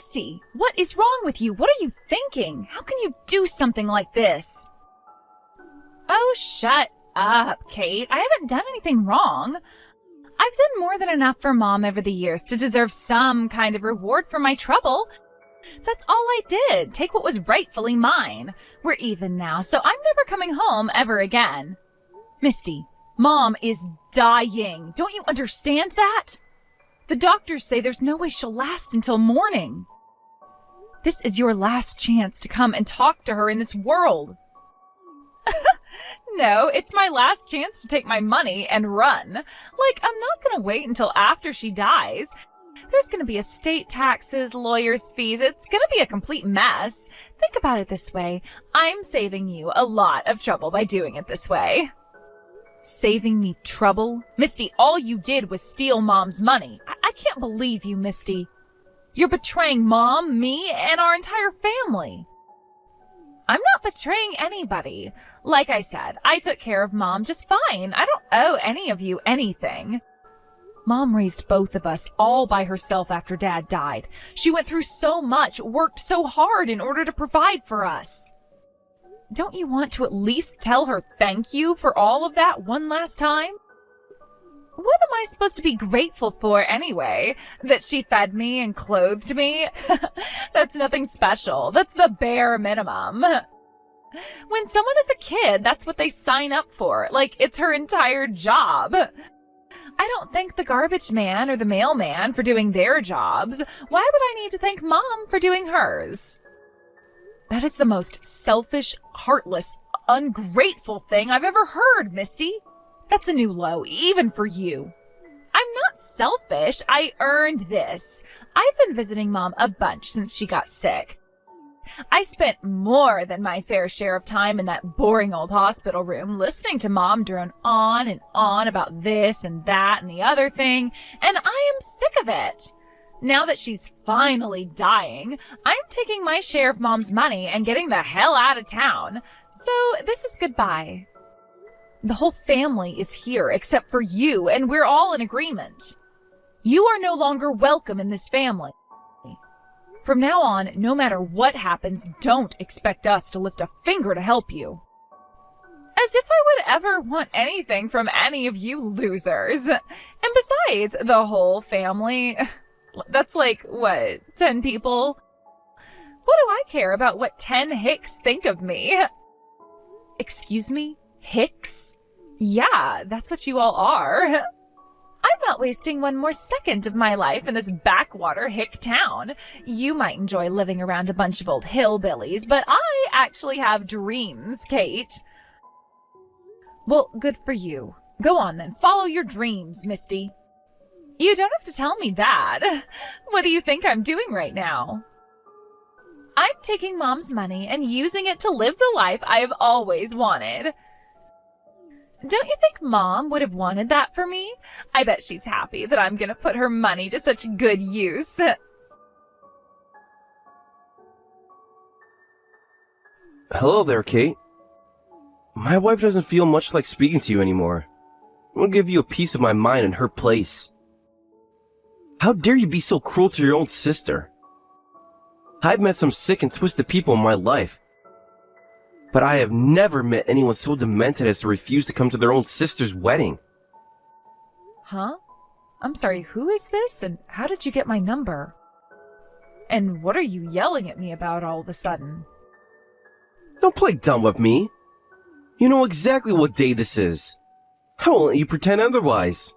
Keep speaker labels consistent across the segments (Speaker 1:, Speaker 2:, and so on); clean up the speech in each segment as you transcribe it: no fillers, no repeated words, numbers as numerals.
Speaker 1: Misty, what is wrong with you? What are you thinking? How can you do something like this? Oh, shut up, Kate. I haven't done anything wrong. I've done more than enough for Mom over the years to deserve some kind of reward for my trouble. That's all I did. Take what was rightfully mine. We're even now, so I'm never coming home ever again. Misty, Mom is dying. Don't you understand that? The doctors say there's no way she'll last until morning. This is your last chance to come and talk to her in this world. No, it's my last chance to take my money and run. Like, I'm not gonna wait until after she dies. There's gonna be estate taxes, lawyers' fees. It's gonna be a complete mess. Think about it this way. I'm saving you a lot of trouble by doing it this way. Saving me trouble? Misty, all you did was steal Mom's money. I can't believe you, Misty. You're betraying Mom, me, and our entire family. I'm not betraying anybody. Like I said, I took care of Mom just fine. I don't owe any of you anything. Mom raised both of us all by herself after Dad died. She went through so much, worked so hard in order to provide for us. Don't you want to at least tell her thank you for all of that one last time? What am I supposed to be grateful for anyway? That she fed me and clothed me? That's nothing special. That's the bare minimum. When someone is a kid, that's what they sign up for. Like, it's her entire job. I don't thank the garbage man or the mailman for doing their jobs. Why would I need to thank Mom for doing hers? That is the most selfish, heartless, ungrateful thing I've ever heard, Misty. That's a new low, even for you. I'm not selfish. I earned this. I've been visiting Mom a bunch since she got sick. I spent more than my fair share of time in that boring old hospital room listening to Mom drone on and on about this and that and the other thing, and I am sick of it. Now that she's finally dying, I'm taking my share of Mom's money and getting the hell out of town. So this is goodbye. The whole family is here except for you, and we're all in agreement. You are no longer welcome in this family. From now on, no matter what happens, don't expect us to lift a finger to help you. As if I would ever want anything from any of you losers. And besides, the whole family, that's like, 10 people? What do I care about what 10 Hicks think of me? Excuse me? Hicks? Yeah, that's what you all are. I'm not wasting one more second of my life in this backwater hick town. You might enjoy living around a bunch of old hillbillies, but I actually have dreams, Kate. Well, good for you. Go on then, follow your dreams, Misty. You don't have to tell me that. What do you think I'm doing right now? I'm taking Mom's money and using it to live the life I have always wanted. Don't you think Mom would have wanted that for me? I bet she's happy that I'm gonna put her money to such good use.
Speaker 2: Hello there, Kate. My wife doesn't feel much like speaking to you anymore. I want to give you a piece of my mind in her place. How dare you be so cruel to your own sister? I've met some sick and twisted people in my life, but I have never met anyone so demented as to refuse to come to their own sister's wedding.
Speaker 1: Huh? I'm sorry, who is this, and how did you get my number? And what are you yelling at me about all of a sudden?
Speaker 2: Don't play dumb with me. You know exactly what day this is. I won't let you pretend otherwise.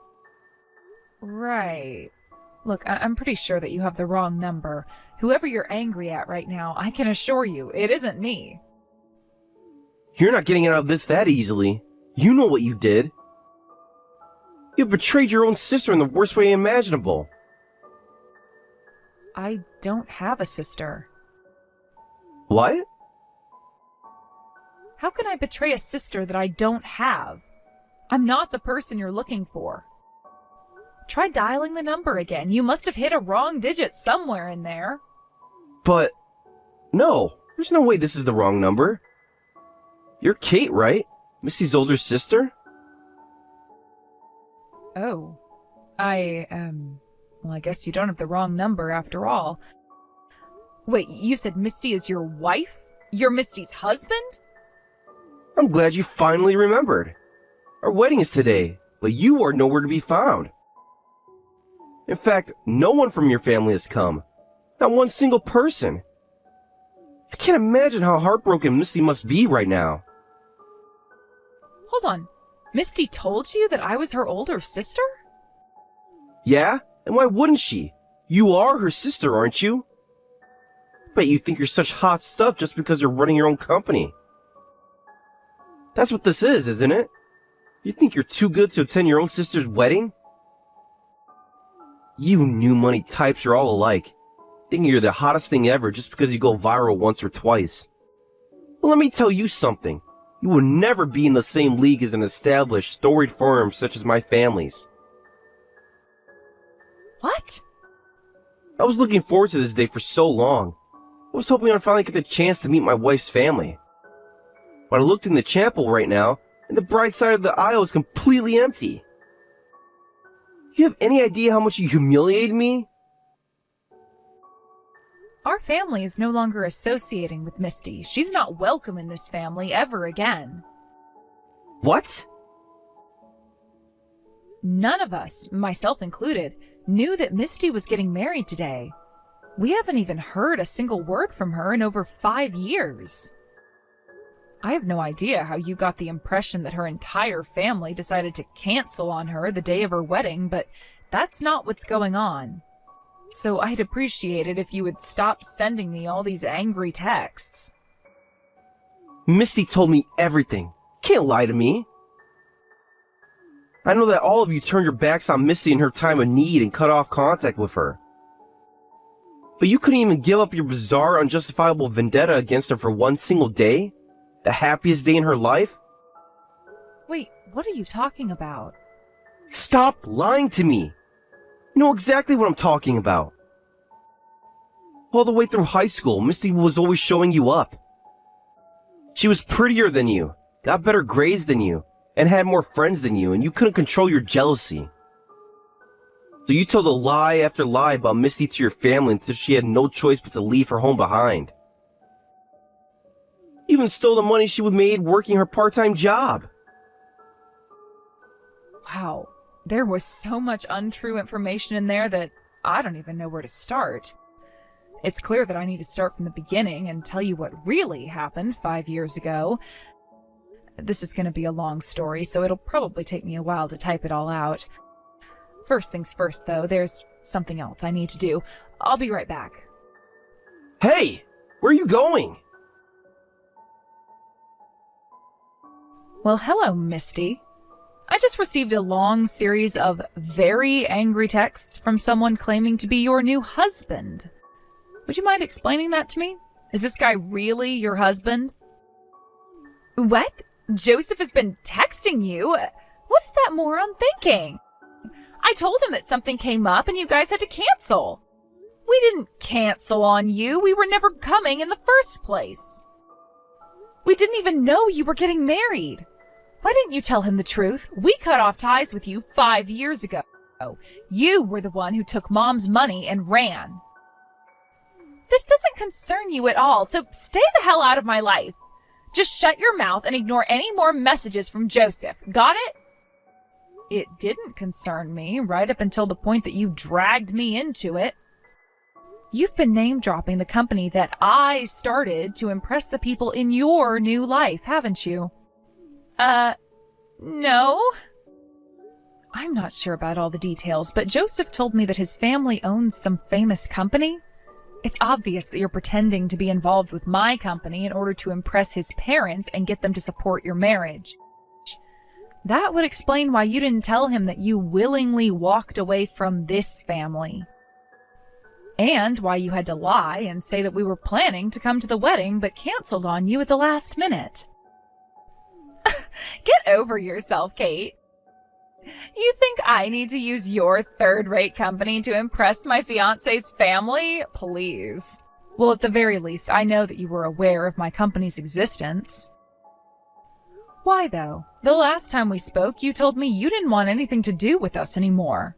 Speaker 1: Right. Look, I'm pretty sure that you have the wrong number. Whoever you're angry at right now, I can assure you, it isn't me.
Speaker 2: You're not getting out of this that easily. You know what you did. You betrayed your own sister in the worst way imaginable.
Speaker 1: I don't have a sister.
Speaker 2: What?
Speaker 1: How can I betray a sister that I don't have? I'm not the person you're looking for. Try dialing the number again. You must have hit a wrong digit somewhere in there.
Speaker 2: But... no, there's no way this is the wrong number. You're Kate, right? Missy's older sister?
Speaker 1: Oh. Well, I guess you don't have the wrong number after all. Wait, you said Misty is your wife? You're Misty's husband?
Speaker 2: I'm glad you finally remembered. Our wedding is today, but you are nowhere to be found. In fact, no one from your family has come. Not one single person. I can't imagine how heartbroken Misty must be right now.
Speaker 1: Hold on. Misty told you that I was her older sister?
Speaker 2: Yeah? And why wouldn't she? You are her sister, aren't you? Bet you think you're such hot stuff just because you're running your own company. That's what this is, isn't it? You think you're too good to attend your own sister's wedding? You new money types are all alike, thinking you're the hottest thing ever just because you go viral once or twice. Well, let me tell you something. You will never be in the same league as an established, storied firm such as my family's.
Speaker 1: What?
Speaker 2: I was looking forward to this day for so long. I was hoping I'd finally get the chance to meet my wife's family. But I looked in the chapel right now, and the bride side of the aisle is completely empty. You have any idea how much you humiliated me?
Speaker 1: Our family is no longer associating with Misty. She's not welcome in this family ever again.
Speaker 2: What?
Speaker 1: None of us, myself included, knew that Misty was getting married today. We haven't even heard a single word from her in over 5 years. I have no idea how you got the impression that her entire family decided to cancel on her the day of her wedding, but that's not what's going on. So I'd appreciate it if you would stop sending me all these angry texts.
Speaker 2: Misty told me everything. Can't lie to me. I know that all of you turned your backs on Misty in her time of need and cut off contact with her. But you couldn't even give up your bizarre, unjustifiable vendetta against her for one single day? The happiest day in her life?
Speaker 1: Wait, what are you talking about?
Speaker 2: Stop lying to me! You know exactly what I'm talking about. All the way through high school, Misty was always showing you up. She was prettier than you, got better grades than you, and had more friends than you, and you couldn't control your jealousy. So you told a lie after lie about Misty to your family until she had no choice but to leave her home behind. You even stole the money she would made working her part-time job.
Speaker 1: Wow, there was so much untrue information in there that I don't even know where to start. It's clear that I need to start from the beginning and tell you what really happened 5 years ago. This is going to be a long story, so it'll probably take me a while to type it all out. First things first, though, there's something else I need to do. I'll be right back.
Speaker 2: Hey! Where are you going?
Speaker 1: Well, hello, Misty. I just received a long series of very angry texts from someone claiming to be your new husband. Would you mind explaining that to me? Is this guy really your husband? What? Joseph has been texting you? What is that moron thinking? I told him that something came up and you guys had to cancel. We didn't cancel on you. We were never coming in the first place. We didn't even know you were getting married. Why didn't you tell him the truth? We cut off ties with you 5 years ago. You were the one who took Mom's money and ran. This doesn't concern you at all, so stay the hell out of my life. Just shut your mouth and ignore any more messages from Joseph. Got it? It didn't concern me, right up until the point that you dragged me into it. You've been name-dropping the company that I started to impress the people in your new life, haven't you? No. I'm not sure about all the details, but Joseph told me that his family owns some famous company. It's obvious that you're pretending to be involved with my company in order to impress his parents and get them to support your marriage. That would explain why you didn't tell him that you willingly walked away from this family. And why you had to lie and say that we were planning to come to the wedding but canceled on you at the last minute. Get over yourself, Kate. You think I need to use your third-rate company to impress my fiancé's family? Please. Well, at the very least, I know that you were aware of my company's existence. Why, though? The last time we spoke, you told me you didn't want anything to do with us anymore.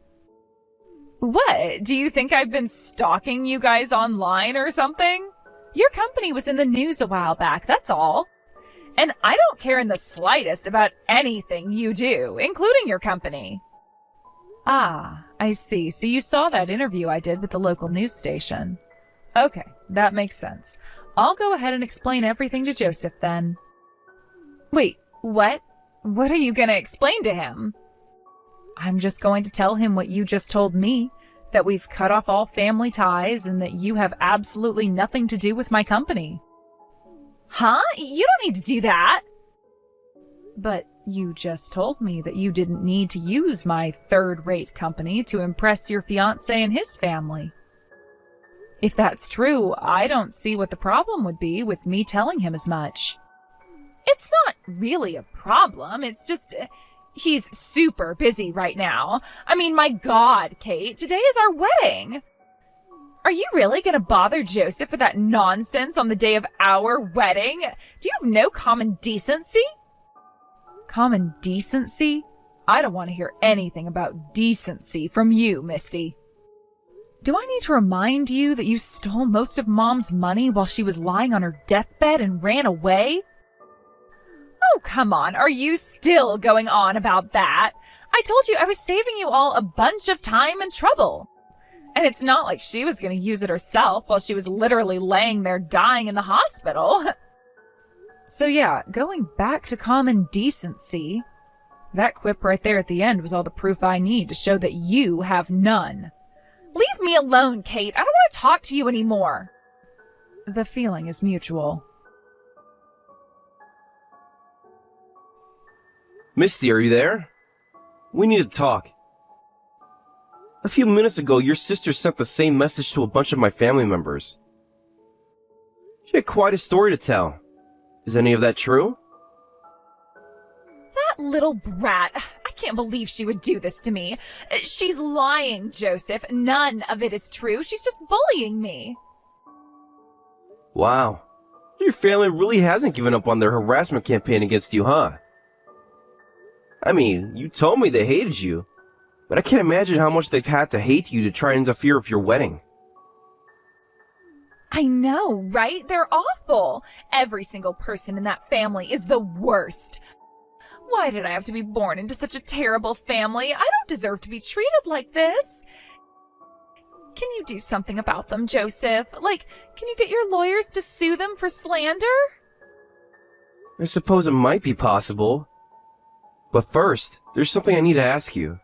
Speaker 1: What? Do you think I've been stalking you guys online or something? Your company was in the news a while back, that's all. And I don't care in the slightest about anything you do, including your company. Ah, I see. So you saw that interview I did with the local news station. Okay, that makes sense. I'll go ahead and explain everything to Joseph then. Wait, what? What are you going to explain to him? I'm just going to tell him what you just told me, that we've cut off all family ties and that you have absolutely nothing to do with my company. Huh? You don't need to do that. But you just told me that you didn't need to use my third-rate company to impress your fiancé and his family. If that's true, I don't see what the problem would be with me telling him as much. It's not really a problem, it's just... he's super busy right now. I mean, my God, Kate, today is our wedding. Are you really going to bother Joseph with that nonsense on the day of our wedding? Do you have no common decency? Common decency? I don't want to hear anything about decency from you, Misty. Do I need to remind you that you stole most of Mom's money while she was lying on her deathbed and ran away? Oh, come on. Are you still going on about that? I told you I was saving you all a bunch of time and trouble. And it's not like she was going to use it herself while she was literally laying there dying in the hospital. So yeah, going back to common decency, that quip right there at the end was all the proof I need to show that you have none. Leave me alone, Kate. I don't want to talk to you anymore. The feeling is mutual.
Speaker 2: Misty, are you there? We need to talk. A few minutes ago, your sister sent the same message to a bunch of my family members. She had quite a story to tell. Is any of that true?
Speaker 1: That little brat. I can't believe she would do this to me. She's lying, Joseph. None of it is true. She's just bullying me.
Speaker 2: Wow. Your family really hasn't given up on their harassment campaign against you, huh? I mean, you told me they hated you, but I can't imagine how much they've had to hate you to try and interfere with your wedding.
Speaker 1: I know, right? They're awful. Every single person in that family is the worst. Why did I have to be born into such a terrible family? I don't deserve to be treated like this. Can you do something about them, Joseph? Like, can you get your lawyers to sue them for slander?
Speaker 2: I suppose it might be possible. But first, there's something I need to ask you.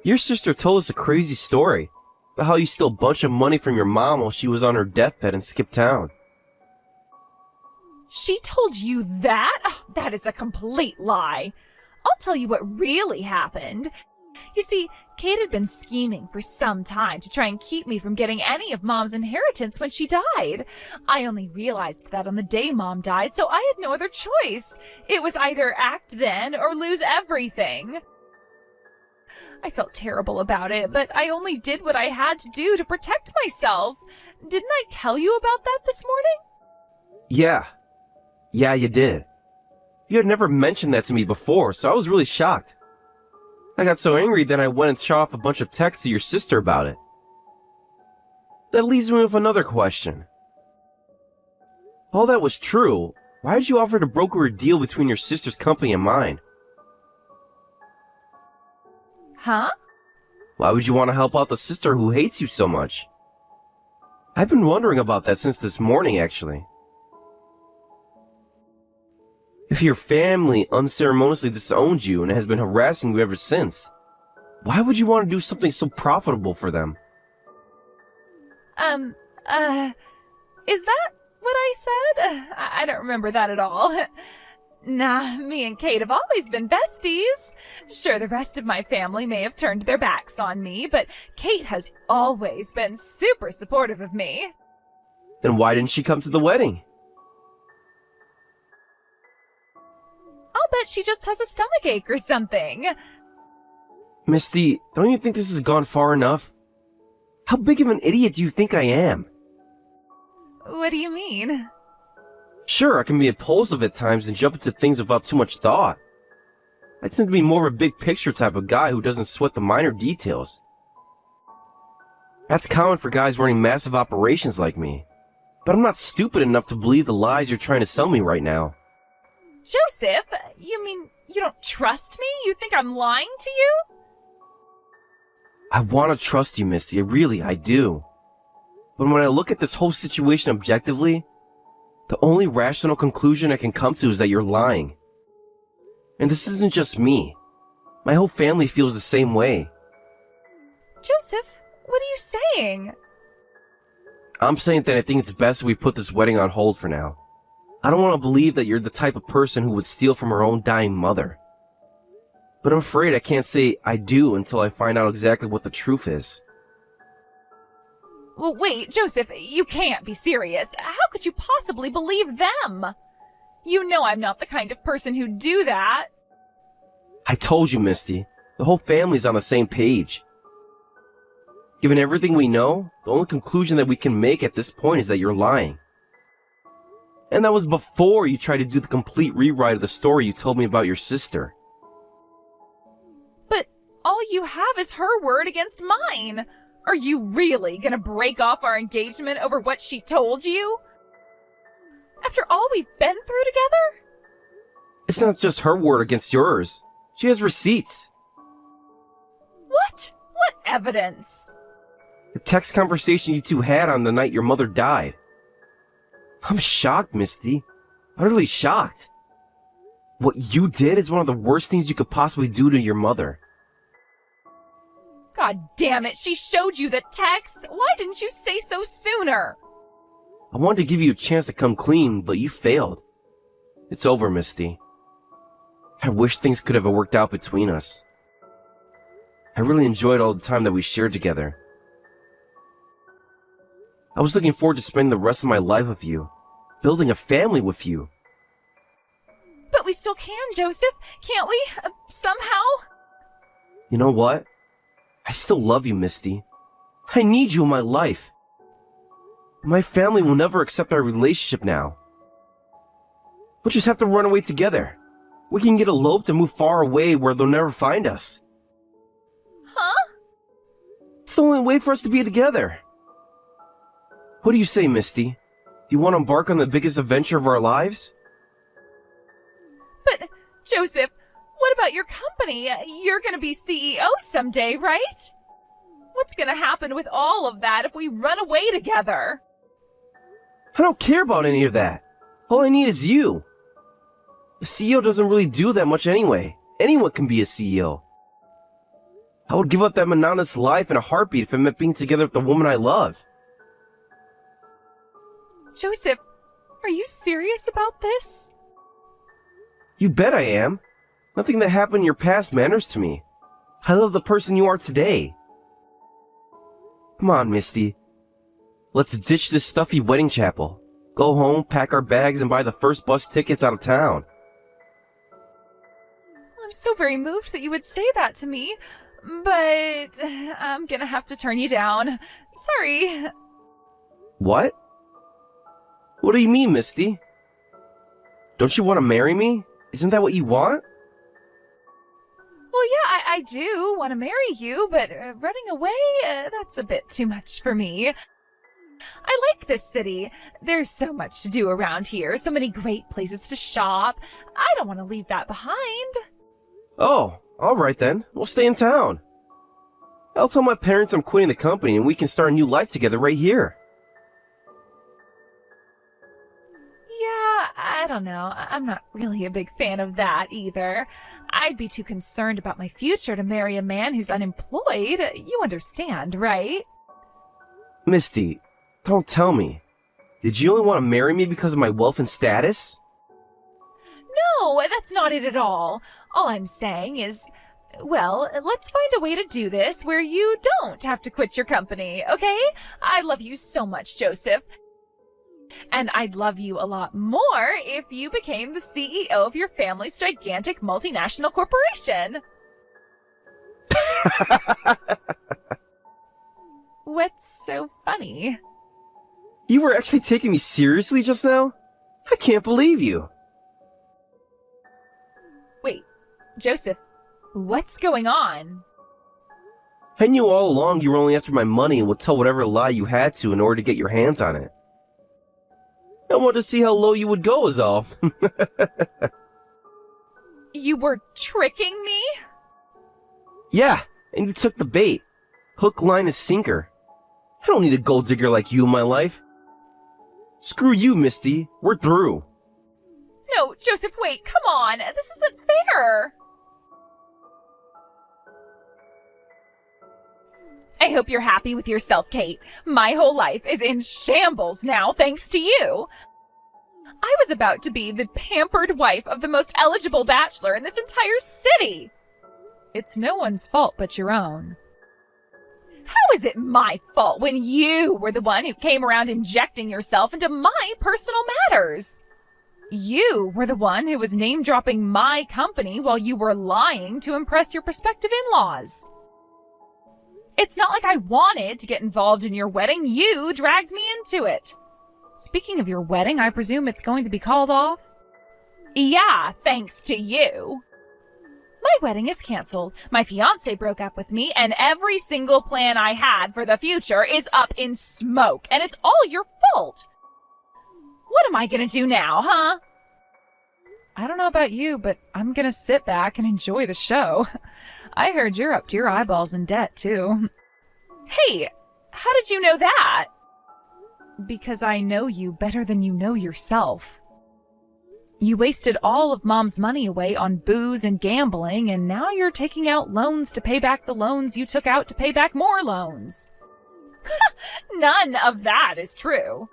Speaker 2: Your sister told us a crazy story about how you stole a bunch of money from your mom while she was on her deathbed and skipped town.
Speaker 1: She told you that? Oh, that is a complete lie. I'll tell you what really happened. You see, Kate had been scheming for some time to try and keep me from getting any of Mom's inheritance when she died. I only realized that on the day Mom died, so I had no other choice. It was either act then or lose everything. I felt terrible about it, but I only did what I had to do to protect myself. Didn't I tell you about that this morning?
Speaker 2: Yeah, you did. You had never mentioned that to me before, so I was really shocked. I got so angry that I went and shot off a bunch of texts to your sister about it. That leaves me with another question. All that was true, why did you offer to broker a deal between your sister's company and mine?
Speaker 1: Huh?
Speaker 2: Why would you want to help out the sister who hates you so much? I've been wondering about that since this morning, actually. If your family unceremoniously disowned you and has been harassing you ever since, why would you want to do something so profitable for them?
Speaker 1: Is that what I said? I don't remember that at all. Nah, me and Kate have always been besties. Sure, the rest of my family may have turned their backs on me, but Kate has always been super supportive of me.
Speaker 2: Then why didn't she come to the wedding?
Speaker 1: I'll bet she just has a stomachache or something.
Speaker 2: Misty, don't you think this has gone far enough? How big of an idiot do you think I am?
Speaker 1: What do you mean?
Speaker 2: Sure, I can be impulsive at times and jump into things without too much thought. I tend to be more of a big picture type of guy who doesn't sweat the minor details. That's common for guys running massive operations like me. But I'm not stupid enough to believe the lies you're trying to sell me right now.
Speaker 1: Joseph, you mean you don't trust me? You think I'm lying to you?
Speaker 2: I want to trust you, Misty. I do. But when I look at this whole situation objectively, the only rational conclusion I can come to is that you're lying. And this isn't just me. My whole family feels the same way.
Speaker 1: Joseph, what are you saying?
Speaker 2: I'm saying that I think it's best if we put this wedding on hold for now. I don't want to believe that you're the type of person who would steal from her own dying mother. But I'm afraid I can't say I do until I find out exactly what the truth is.
Speaker 1: Well, wait, Joseph, you can't be serious. How could you possibly believe them? You know I'm not the kind of person who'd do that.
Speaker 2: I told you, Misty. The whole family's on the same page. Given everything we know, the only conclusion that we can make at this point is that you're lying. And that was before you tried to do the complete rewrite of the story you told me about your sister.
Speaker 1: But all you have is her word against mine. Are you really gonna break off our engagement over what she told you? After all we've been through together?
Speaker 2: It's not just her word against yours. She has receipts.
Speaker 1: What? What evidence?
Speaker 2: The text conversation you two had on the night your mother died. I'm shocked, Misty. Utterly shocked. What you did is one of the worst things you could possibly do to your mother.
Speaker 1: God damn it, she showed you the texts. Why didn't you say so sooner?
Speaker 2: I wanted to give you a chance to come clean, but you failed. It's over, Misty. I wish things could have worked out between us. I really enjoyed all the time that we shared together. I was looking forward to spending the rest of my life with you, building a family with you.
Speaker 1: But we still can, Joseph, can't we? Somehow?
Speaker 2: You know what? I still love you, Misty. I need you in my life. My family will never accept our relationship now. We'll just have to run away together. We can get eloped and move far away where they'll never find us.
Speaker 1: Huh?
Speaker 2: It's the only way for us to be together. What do you say, Misty? Do you want to embark on the biggest adventure of our lives?
Speaker 1: But, Joseph, what about your company? You're gonna be CEO someday, right? What's gonna happen with all of that if we run away together?
Speaker 2: I don't care about any of that. All I need is you. A CEO doesn't really do that much anyway. Anyone can be a CEO. I would give up that monotonous life in a heartbeat if it meant being together with the woman I love.
Speaker 1: Joseph, are you serious about this?
Speaker 2: You bet I am. Nothing that happened in your past matters to me. I love the person you are today. Come on, Misty. Let's ditch this stuffy wedding chapel. Go home, pack our bags, and buy the first bus tickets out of town.
Speaker 1: I'm so very moved that you would say that to me, but I'm gonna have to turn you down. Sorry.
Speaker 2: What? What do you mean, Misty? Don't you want to marry me? Isn't that what you want?
Speaker 1: Well, yeah, I do want to marry you, but running away, that's a bit too much for me. I like this city. There's so much to do around here, so many great places to shop. I don't want to leave that behind.
Speaker 2: Oh, alright then. We'll stay in town. I'll tell my parents I'm quitting the company and we can start a new life together right here.
Speaker 1: Yeah, I don't know. I'm not really a big fan of that either. I'd be too concerned about my future to marry a man who's unemployed. You understand, right?
Speaker 2: Misty, don't tell me. Did you only want to marry me because of my wealth and status?
Speaker 1: No, that's not it at all. All I'm saying is, well, let's find a way to do this where you don't have to quit your company, okay? I love you so much, Joseph. And I'd love you a lot more if you became the CEO of your family's gigantic multinational corporation. What's so funny?
Speaker 2: You were actually taking me seriously just now? I can't believe you.
Speaker 1: Wait, Joseph, what's going on?
Speaker 2: I knew all along you were only after my money and would tell whatever lie you had to in order to get your hands on it. I wanted to see how low you would go is all.
Speaker 1: You were tricking me?
Speaker 2: Yeah, and you took the bait. Hook, line, and sinker. I don't need a gold digger like you in my life. Screw you, Misty. We're through.
Speaker 1: No, Joseph, wait, come on. This isn't fair. I hope you're happy with yourself, Kate. My whole life is in shambles now, thanks to you. I was about to be the pampered wife of the most eligible bachelor in this entire city. It's no one's fault but your own. How is it my fault when you were the one who came around injecting yourself into my personal matters? You were the one who was name-dropping my company while you were lying to impress your prospective in-laws. It's not like I wanted to get involved in your wedding. You dragged me into it. Speaking of your wedding, I presume it's going to be called off? Yeah, thanks to you. My wedding is canceled. My fiancé broke up with me, and every single plan I had for the future is up in smoke, and it's all your fault. What am I gonna do now, huh? I don't know about you, but I'm gonna sit back and enjoy the show. I heard you're up to your eyeballs in debt, too. Hey, how did you know that? Because I know you better than you know yourself. You wasted all of Mom's money away on booze and gambling, and now you're taking out loans to pay back the loans you took out to pay back more loans. None of that is true.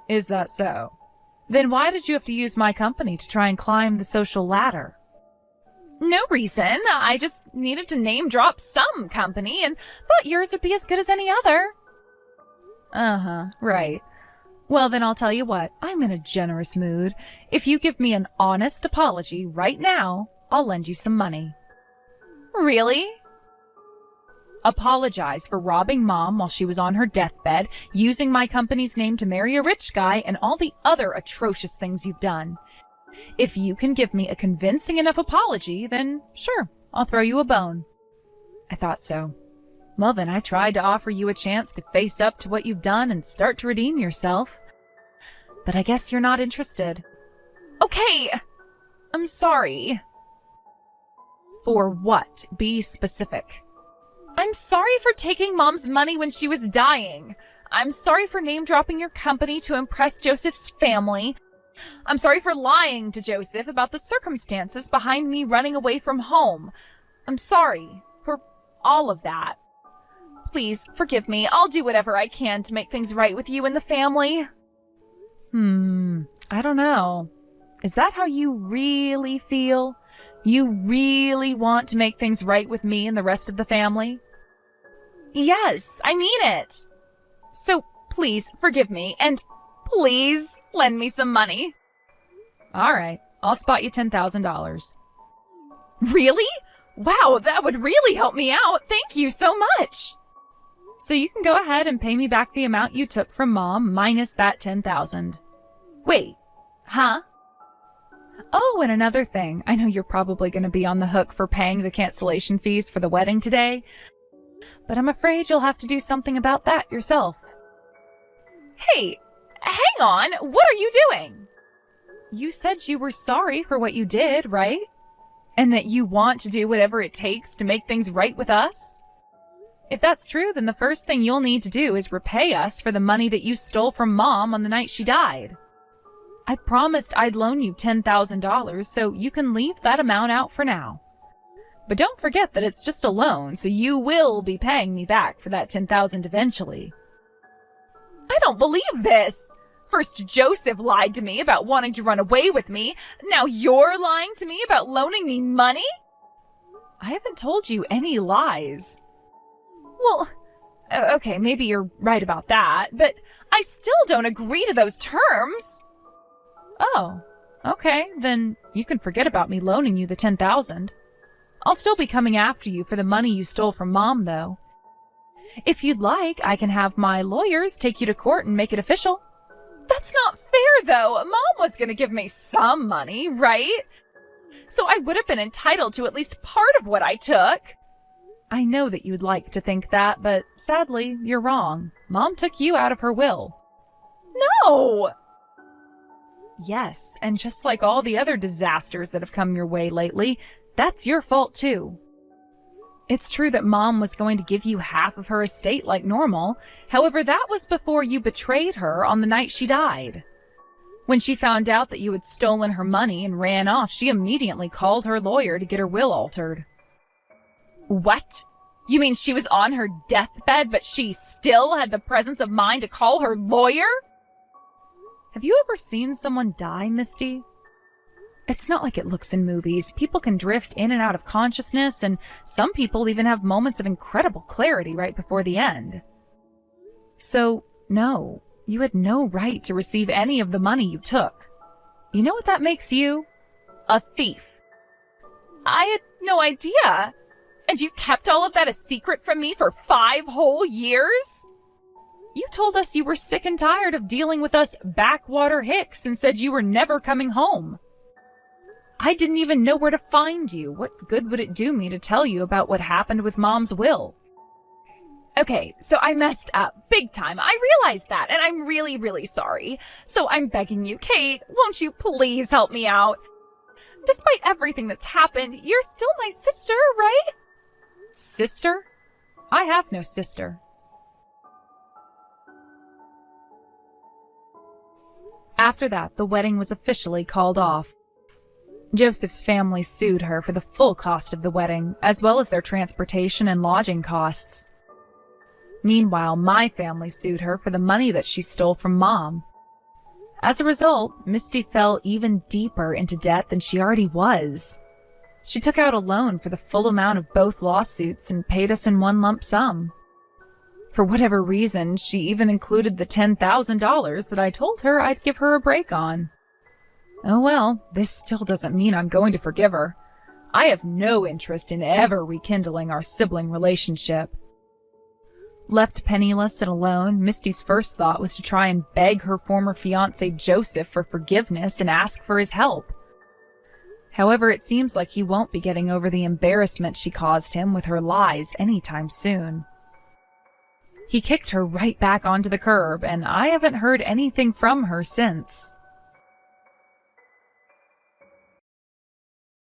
Speaker 1: Is that so? Then why did you have to use my company to try and climb the social ladder? No reason. I just needed to name drop some company and thought yours would be as good as any other. Uh-huh, right. Well, then I'll tell you what, I'm in a generous mood. If you give me an honest apology right now, I'll lend you some money. Really? Apologize for robbing Mom while she was on her deathbed, using my company's name to marry a rich guy, and all the other atrocious things you've done. If you can give me a convincing enough apology, then sure, I'll throw you a bone. I thought so. Well, then I tried to offer you a chance to face up to what you've done and start to redeem yourself. But I guess you're not interested. Okay, I'm sorry. For what? Be specific. I'm sorry for taking Mom's money when she was dying. I'm sorry for name-dropping your company to impress Joseph's family. I'm sorry for lying to Joseph about the circumstances behind me running away from home. I'm sorry for all of that. Please, forgive me. I'll do whatever I can to make things right with you and the family. I don't know. Is that how you really feel? You really want to make things right with me and the rest of the family? Yes, I mean it. So please forgive me and please lend me some money. All right, I'll spot you $10,000. Really? Wow, that would really help me out. Thank you so much. So you can go ahead and pay me back the amount you took from Mom minus that $10,000. Wait, huh? Oh, and another thing. I know you're probably going to be on the hook for paying the cancellation fees for the wedding today, but I'm afraid you'll have to do something about that yourself. Hey, hang on. What are you doing? You said you were sorry for what you did, right? And that you want to do whatever it takes to make things right with us? If that's true, then the first thing you'll need to do is repay us for the money that you stole from Mom on the night she died. I promised I'd loan you $10,000, so you can leave that amount out for now. But don't forget that it's just a loan, so you will be paying me back for that $10,000 eventually. I don't believe this! First Joseph lied to me about wanting to run away with me. Now you're lying to me about loaning me money? I haven't told you any lies. Well, okay, maybe you're right about that, but I still don't agree to those terms. Oh, okay, then you can forget about me loaning you the $10,000. I'll still be coming after you for the money you stole from Mom, though. If you'd like, I can have my lawyers take you to court and make it official. That's not fair, though. Mom was gonna give me some money, right? So I would have been entitled to at least part of what I took. I know that you'd like to think that, but sadly, you're wrong. Mom took you out of her will. No! Yes, and just like all the other disasters that have come your way lately, that's your fault too. It's true that Mom was going to give you half of her estate like normal. However, that was before you betrayed her on the night she died. When she found out that you had stolen her money and ran off, she immediately called her lawyer to get her will altered. What? You mean she was on her deathbed, but she still had the presence of mind to call her lawyer? Have you ever seen someone die, Misty? It's not like it looks in movies. People can drift in and out of consciousness, and some people even have moments of incredible clarity right before the end. So, no, you had no right to receive any of the money you took. You know what that makes you? A thief. I had no idea. And you kept all of that a secret from me for 5 whole years? You told us you were sick and tired of dealing with us backwater hicks and said you were never coming home. I didn't even know where to find you. What good would it do me to tell you about what happened with Mom's will? Okay, so I messed up big time. I realize that, and I'm really, really sorry. So I'm begging you, Kate, won't you please help me out? Despite everything that's happened, you're still my sister, right? Sister? I have no sister. After that, the wedding was officially called off. Joseph's family sued her for the full cost of the wedding, as well as their transportation and lodging costs. Meanwhile, my family sued her for the money that she stole from Mom. As a result, Misty fell even deeper into debt than she already was. She took out a loan for the full amount of both lawsuits and paid us in one lump sum. For whatever reason, she even included the $10,000 that I told her I'd give her a break on. Oh well, this still doesn't mean I'm going to forgive her. I have no interest in ever rekindling our sibling relationship. Left penniless and alone, Misty's first thought was to try and beg her former fiancé Joseph for forgiveness and ask for his help. However, it seems like he won't be getting over the embarrassment she caused him with her lies anytime soon. He kicked her right back onto the curb, and I haven't heard anything from her since.